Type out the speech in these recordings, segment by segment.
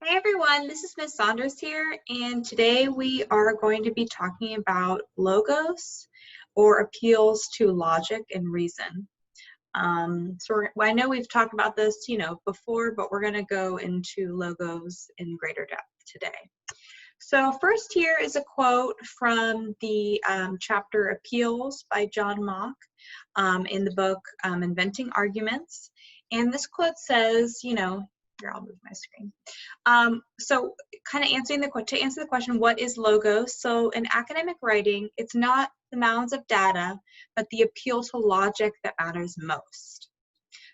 Hey everyone, this is Ms. Saunders here, and today we are going to be talking about logos or appeals to logic and reason. I know we've talked about this, before, but we're going to go into logos in greater depth today. So first here is a quote from the chapter Appeals by John Mach in the book Inventing Arguments. And this quote says, here, I'll move my screen. So kind of to answer the question, what is logos? So in academic writing, it's not the mounds of data, but the appeal to logic that matters most.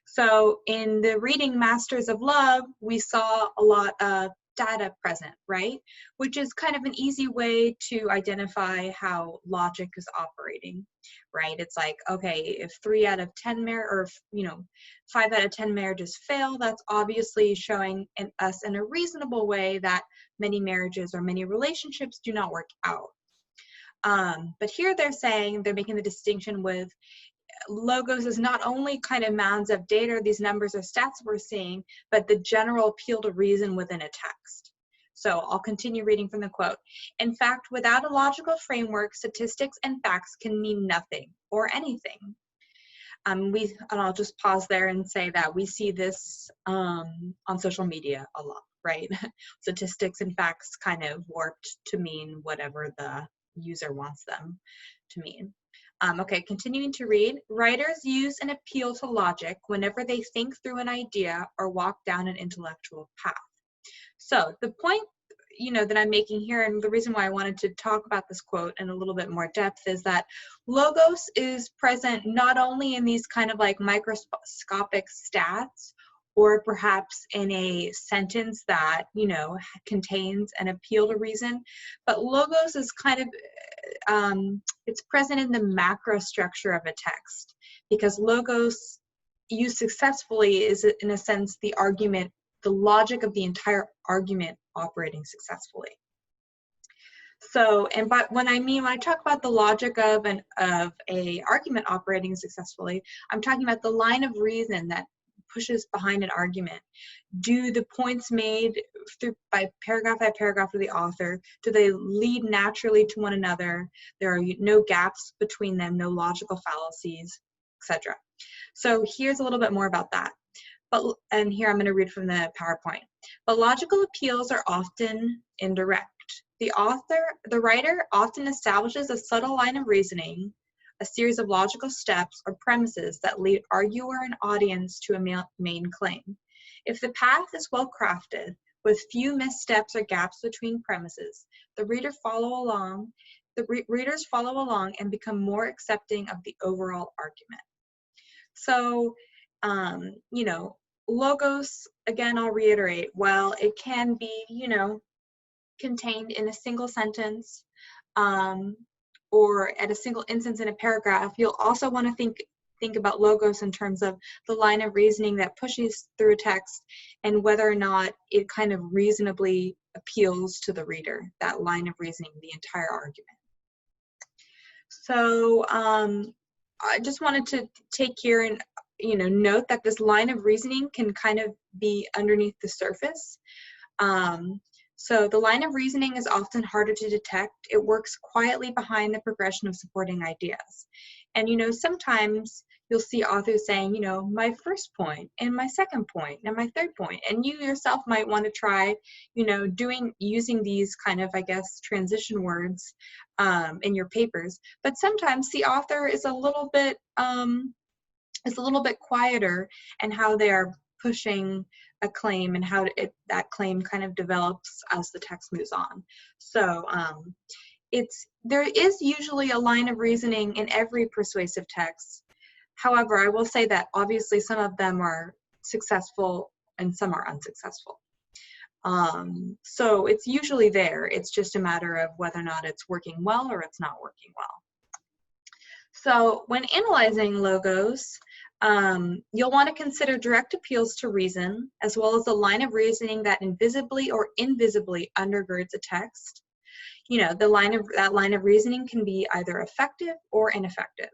So in the reading Masters of Love, we saw a lot of data present, right? Which is kind of an easy way to identify how logic is operating, right? It's like, okay, if 3 out of 10 or 5 out of 10 marriages fail, that's obviously showing us in a reasonable way that many marriages or many relationships do not work out. But here they're making the distinction with logos is not only kind of mounds of data, these numbers or stats we're seeing, but the general appeal to reason within a text. So I'll continue reading from the quote. In fact, without a logical framework, statistics and facts can mean nothing or anything. And I'll just pause there and say that we see this on social media a lot, right? Statistics and facts kind of warped to mean whatever the user wants them to mean. Okay, continuing to read. Writers use an appeal to logic whenever they think through an idea or walk down an intellectual path. So the point, that I'm making here, and the reason why I wanted to talk about this quote in a little bit more depth, is that logos is present not only in these kind of like microscopic stats, or perhaps in a sentence that, contains an appeal to reason, but logos is kind of, it's present in the macro structure of a text, because logos used successfully is, in a sense, the logic of the entire argument operating successfully. So, when I talk about the logic of a argument operating successfully, I'm talking about the line of reason that pushes behind an argument. Do the points made by paragraph of the author, do they lead naturally to one another? There are no gaps between them, no logical fallacies, etc. So here's a little bit more about that. And here I'm going to read from the PowerPoint. But logical appeals are often indirect. The writer often establishes a subtle line of reasoning, a series of logical steps or premises that lead arguer and audience to a main claim. If the path is well crafted, with few missteps or gaps between premises, the readers follow along and become more accepting of the overall argument. So, logos, again, I'll reiterate, while it can be, contained in a single sentence, or at a single instance in a paragraph, you'll also want to think about logos in terms of the line of reasoning that pushes through a text and whether or not it kind of reasonably appeals to the reader, that line of reasoning, the entire argument. So I just wanted to take here and note that this line of reasoning can kind of be underneath the surface. So the line of reasoning is often harder to detect. It works quietly behind the progression of supporting ideas. And, sometimes you'll see authors saying, my first point and my second point and my third point. And you yourself might want to try, using these kind of, transition words in your papers. But sometimes the author is a little bit quieter in how they are pushing a claim and how that claim kind of develops as the text moves on. So there is usually a line of reasoning in every persuasive text. However, I will say that obviously some of them are successful and some are unsuccessful. So it's usually there. It's just a matter of whether or not it's working well or it's not working well. So when analyzing logos, you'll want to consider direct appeals to reason, as well as a line of reasoning that invisibly or invisibly undergirds a text. That line of reasoning can be either effective or ineffective.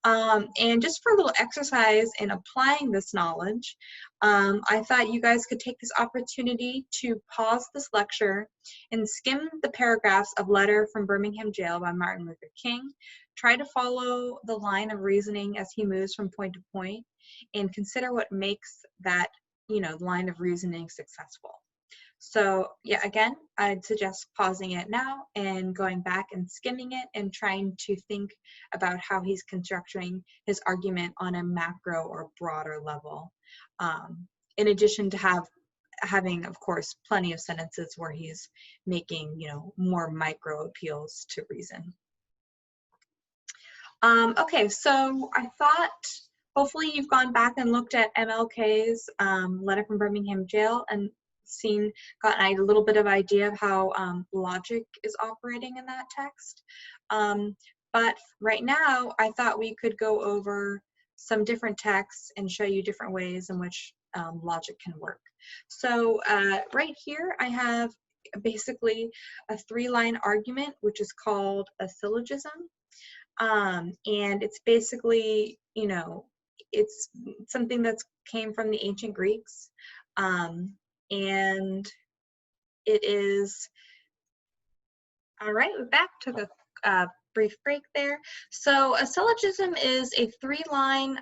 And just for a little exercise in applying this knowledge, I thought you guys could take this opportunity to pause this lecture and skim the paragraphs of Letter from Birmingham Jail by Martin Luther King. Try to follow the line of reasoning as he moves from point to point, and consider what makes that, line of reasoning successful. So yeah, again, I'd suggest pausing it now and going back and skimming it and trying to think about how he's constructing his argument on a macro or broader level. In addition to having, of course, plenty of sentences where he's making, more micro appeals to reason. Okay, so I thought hopefully you've gone back and looked at MLK's Letter from Birmingham Jail and gotten a little bit of idea of how logic is operating in that text. But right now, I thought we could go over some different texts and show you different ways in which logic can work. So right here, I have basically a 3-line argument, which is called a syllogism. And it's basically, it's something that came from the ancient Greeks. And it is, all right, we're back to the brief break there. So a syllogism is a 3-line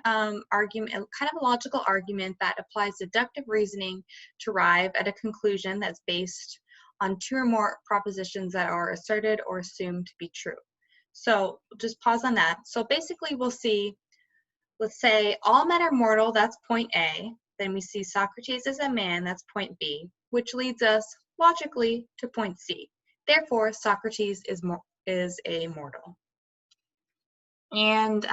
argument, kind of a logical argument that applies deductive reasoning to arrive at a conclusion that's based on 2 or more propositions that are asserted or assumed to be true. So just pause on that. So basically we'll see, let's say all men are mortal, that's point A. Then we see Socrates is a man, that's point B, which leads us logically to point C. Therefore, Socrates is a mortal. And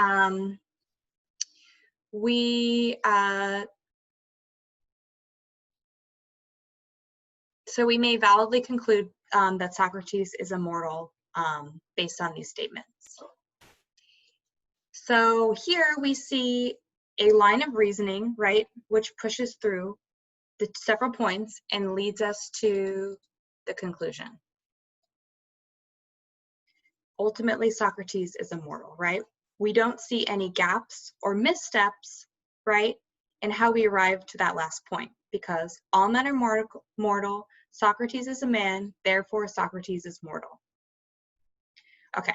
so we may validly conclude that Socrates is immortal based on these statements. So here we see a line of reasoning, right, which pushes through the several points and leads us to the conclusion. Ultimately, Socrates is immortal, right? We don't see any gaps or missteps, right, in how we arrive to that last point, because all men are mortal, Socrates is a man, therefore Socrates is mortal. Okay.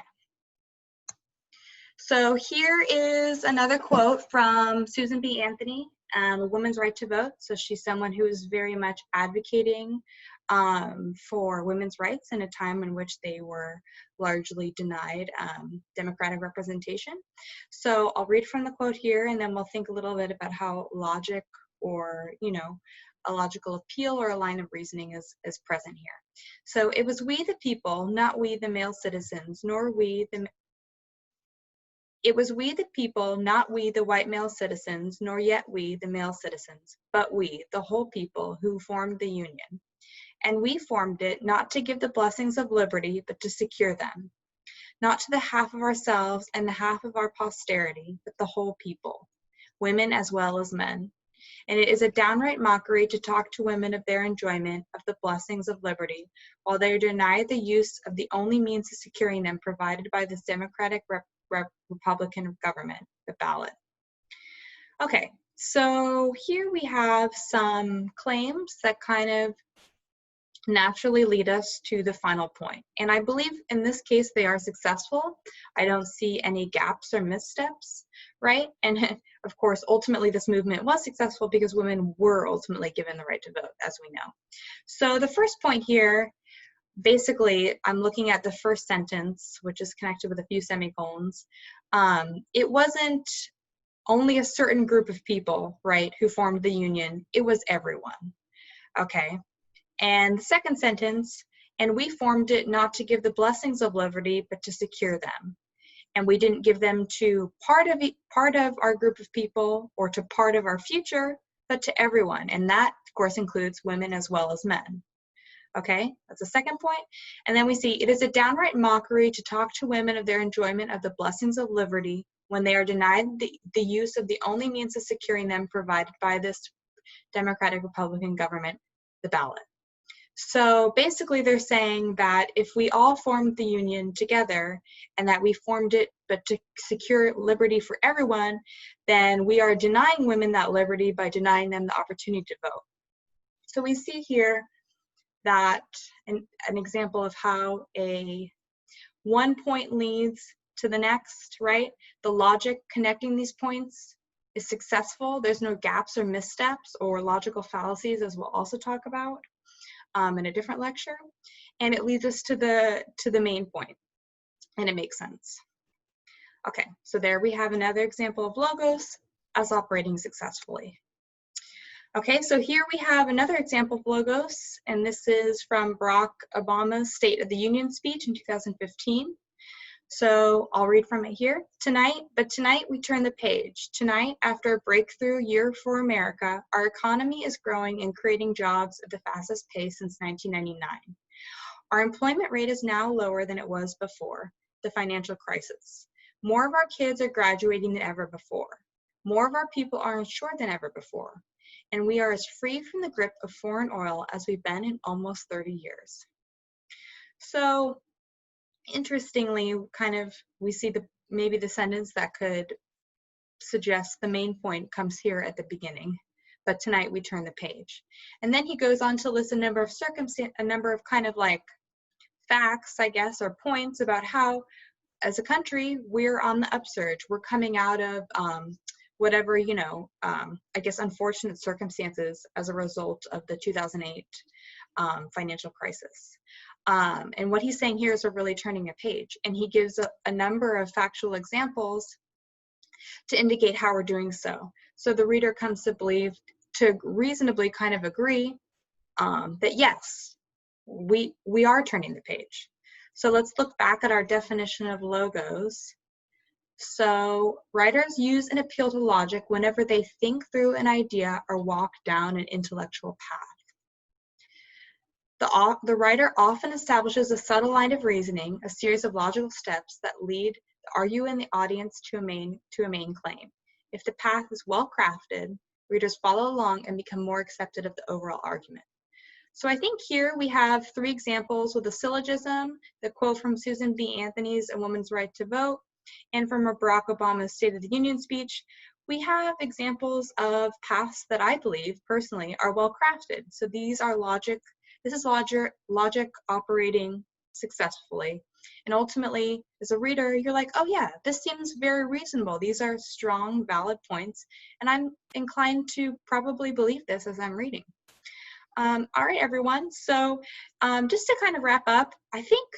So here is another quote from Susan B. Anthony, A Woman's Right to Vote. So she's someone who is very much advocating for women's rights in a time in which they were largely denied democratic representation. So I'll read from the quote here, and then we'll think a little bit about how logic, or a logical appeal or a line of reasoning is present here. So it was we the people, not we the male citizens, nor we the It was we the people, not we the white male citizens, nor yet we the male citizens, but we, the whole people, who formed the Union. And we formed it not to give the blessings of liberty, but to secure them. Not to the half of ourselves and the half of our posterity, but the whole people, women as well as men. And it is a downright mockery to talk to women of their enjoyment of the blessings of liberty, while they are denied the use of the only means of securing them provided by this democratic Republican government, the ballot. Okay, so here we have some claims that kind of naturally lead us to the final point. And I believe in this case they are successful. I don't see any gaps or missteps, right? And of course, ultimately this movement was successful because women were ultimately given the right to vote, as we know. So the first point here, basically, I'm looking at the first sentence, which is connected with a few semicolons. It wasn't only a certain group of people, right, who formed the Union. It was everyone, okay? And the second sentence, and we formed it not to give the blessings of liberty, but to secure them. And we didn't give them to part of our group of people or to part of our future, but to everyone. And that, of course, includes women as well as men. Okay, that's the second point. And then we see, it is a downright mockery to talk to women of their enjoyment of the blessings of liberty when they are denied the use of the only means of securing them provided by this democratic Republican government, the ballot. So basically they're saying that if we all formed the union together and that we formed it but to secure liberty for everyone, then we are denying women that liberty by denying them the opportunity to vote. So we see here that an example of how a one point leads to the next, right? The logic connecting these points is successful. There's no gaps or missteps or logical fallacies, as we'll also talk about in a different lecture. And it leads us to the main point, and it makes sense. Okay, so there we have another example of logos as operating successfully. Okay, so here we have another example of logos, and this is from Barack Obama's State of the Union speech in 2015. So I'll read from it here. Tonight we turn the page. Tonight, after a breakthrough year for America, our economy is growing and creating jobs at the fastest pace since 1999. Our employment rate is now lower than it was before the financial crisis. More of our kids are graduating than ever before. More of our people are insured than ever before. And we are as free from the grip of foreign oil as we've been in almost 30 years. So interestingly, kind of we see maybe the sentence that could suggest the main point comes here at the beginning. But tonight we turn the page. And then he goes on to list a number of kind of like facts, I guess, or points about how as a country we're on the upsurge. We're coming out of whatever, I guess, unfortunate circumstances as a result of the 2008 financial crisis. And what he's saying here is we're really turning a page. And he gives a number of factual examples to indicate how we're doing so. So the reader comes to reasonably kind of agree that yes, we are turning the page. So let's look back at our definition of logos. So writers use an appeal to logic whenever they think through an idea or walk down an intellectual path. The writer often establishes a subtle line of reasoning, a series of logical steps that lead the arguer and the audience to a main claim. If the path is well crafted, readers follow along and become more accepted of the overall argument. So I think here we have three examples with a syllogism, the quote from Susan B. Anthony's A Woman's Right to Vote, and from Barack Obama's State of the Union speech. We have examples of paths that I believe, personally, are well crafted. So these are logic. This is logic operating successfully. And ultimately, as a reader, you're like, oh yeah, this seems very reasonable. These are strong, valid points. And I'm inclined to probably believe this as I'm reading. All right, everyone. So just to kind of wrap up, I think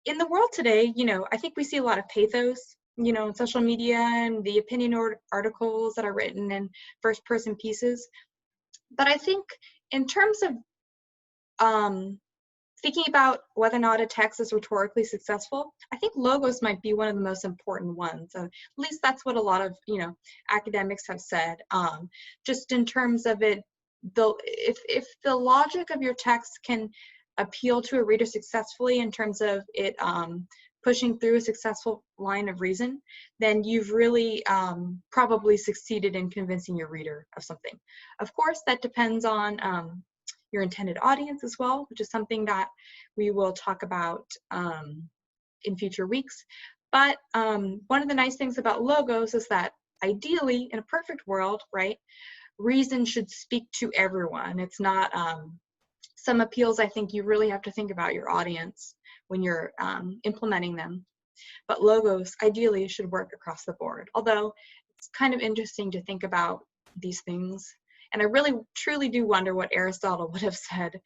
in the world today, I think we see a lot of pathos, in social media and the opinion articles that are written in first-person pieces. But I think in terms of thinking about whether or not a text is rhetorically successful, I think logos might be one of the most important ones. At least that's what a lot of academics have said. Just in terms of it, if the logic of your text can appeal to a reader successfully in terms of it pushing through a successful line of reason, then you've really probably succeeded in convincing your reader of something. Of course, that depends on your intended audience as well, which is something that we will talk about in future weeks. But one of the nice things about logos is that ideally, in a perfect world, right, reason should speak to everyone. It's not some appeals. I think you really have to think about your audience when you're implementing them. But logos ideally should work across the board. Although it's kind of interesting to think about these things. And I really, truly do wonder what Aristotle would have said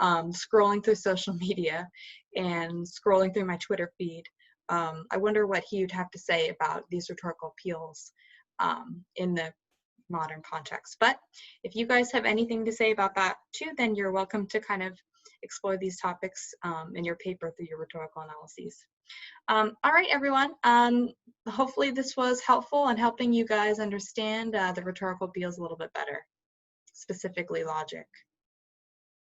scrolling through social media and scrolling through my Twitter feed. I wonder what he would have to say about these rhetorical appeals in the modern context. But if you guys have anything to say about that too, then you're welcome to kind of explore these topics in your paper through your rhetorical analyses. All right, everyone. Hopefully this was helpful in helping you guys understand the rhetorical appeals a little bit better, specifically logic.